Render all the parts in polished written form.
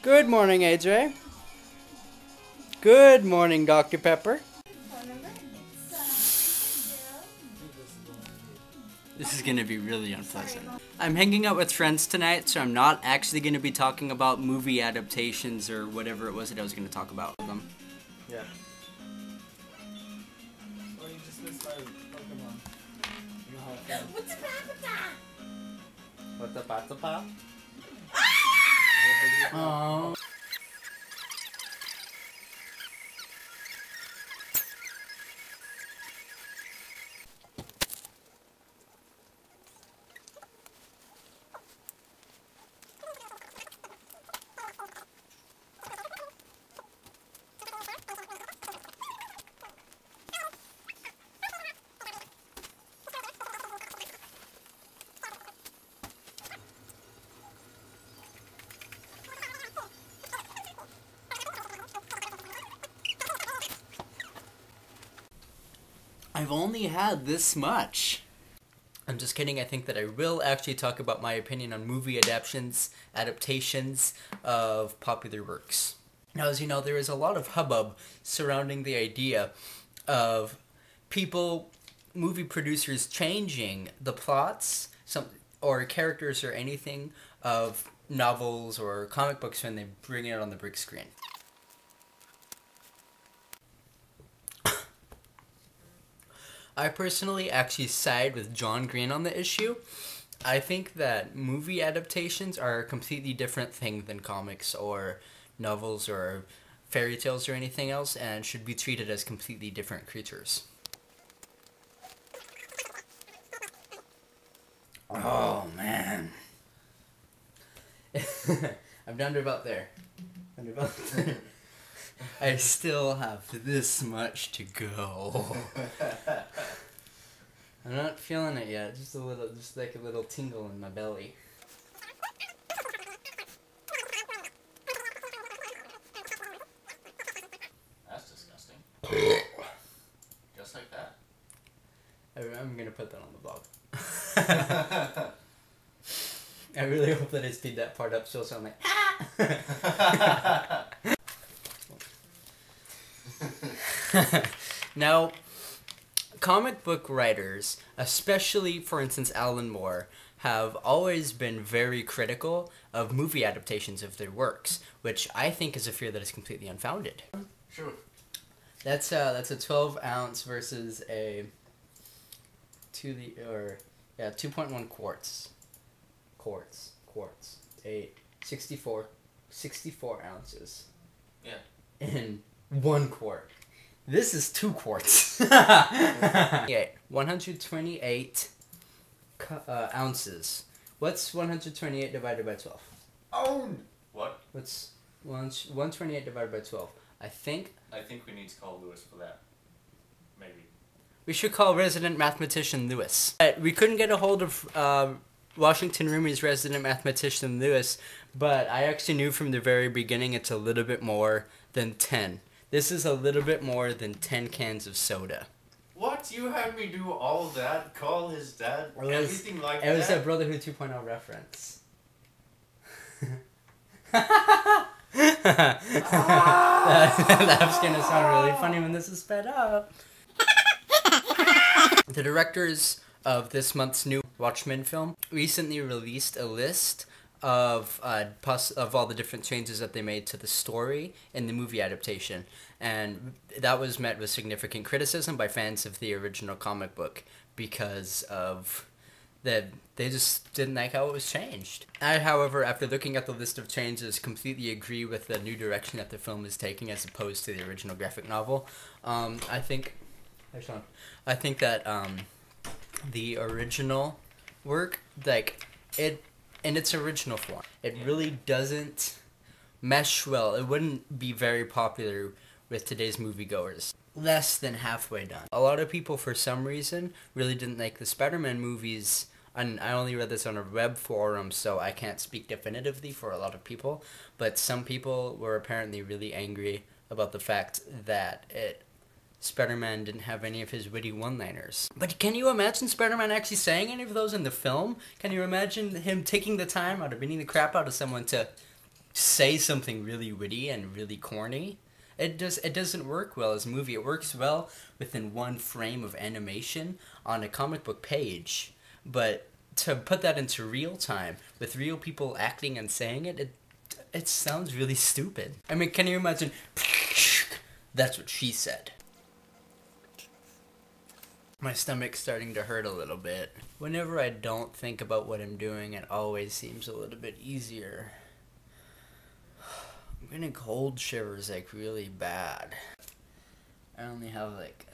Good morning, AJ. Good morning, Dr. Pepper. This is going to be really unpleasant. I'm hanging out with friends tonight, so I'm not actually going to be talking about movie adaptations or whatever it was that I was going to talk about with them. Yeah. Or you just missed my Pokemon. You know how it feels. What's the patapa? Oh. I've only had this much. I'm just kidding. I think that I will actually talk about my opinion on movie adaptations of popular works. Now, as you know, there is a lot of hubbub surrounding the idea of movie producers changing the plots, or characters or anything of novels or comic books when they bring it on the big screen. I personally actually side with John Green on the issue. I think that movie adaptations are a completely different thing than comics or novels or fairy tales or anything else, and should be treated as completely different creatures. Oh, man. I'm down to about there. I still have this much to go. I'm not feeling it yet. Just like a little tingle in my belly. That's disgusting. Just like that. I'm gonna put that on the blog. I really hope that I speed that part up so I'm like, Now, comic book writers, especially, for instance, Alan Moore, have always been very critical of movie adaptations of their works, which I think is a fear that is completely unfounded. Sure. That's a 12 ounce versus a 2.1 quarts. 64 ounces. Yeah. In 1 quart. This is 2 quarts. 128 ounces. What's 128 divided by 12? Oh! What? What's 128 divided by 12? I think we need to call Lewis for that. Maybe. we should call resident mathematician Lewis. We couldn't get a hold of Washington Roomie's resident mathematician Lewis, but I actually knew from the very beginning it's a little bit more than 10. This is a little bit more than 10 cans of soda. What? You had me do all that? Call his dad? Everything like that? It was a Brotherhood 2.0 reference. That's gonna sound really funny when this is sped up. The directors of this month's new Watchmen film recently released a list of all the different changes that they made to the story in the movie adaptation, and that was met with significant criticism by fans of the original comic book because of that they just didn't like how it was changed. I, however, after looking at the list of changes, completely agree with the new direction that the film is taking as opposed to the original graphic novel. I think that the original work, like it in its original form, it really doesn't mesh well. It wouldn't be very popular with today's moviegoers. Less than halfway done. A lot of people, for some reason, really didn't like the Spider-Man movies, and I only read this on a web forum, so I can't speak definitively for a lot of people, but some people were apparently really angry about the fact that Spider-Man didn't have any of his witty one-liners. But can you imagine Spider-Man actually saying any of those in the film? Can you imagine him taking the time out of beating the crap out of someone to say something really witty and really corny. It doesn't work well as a movie. It works well within one frame of animation on a comic book page, but to put that into real time with real people acting and saying it sounds really stupid. I mean, can you imagine? That's what she said. My stomach's starting to hurt a little bit. Whenever I don't think about what I'm doing, it always seems a little bit easier. I'm getting cold shivers like really bad. I only have like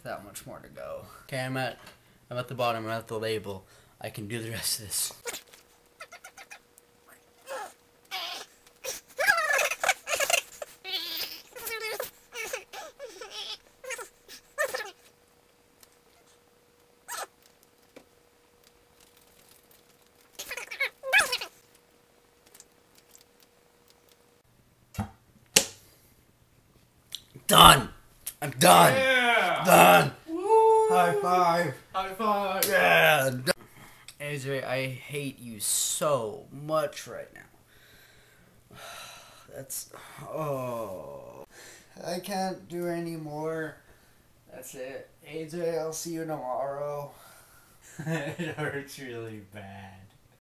that much more to go. Okay, I'm at the bottom, I'm at the label. I can do the rest of this. Done! I'm done! Yeah! Done! Woo! High five! High five! Yeah! AJ, I hate you so much right now. That's... Oh... I can't do any more. That's it. AJ, I'll see you tomorrow. It hurts really bad.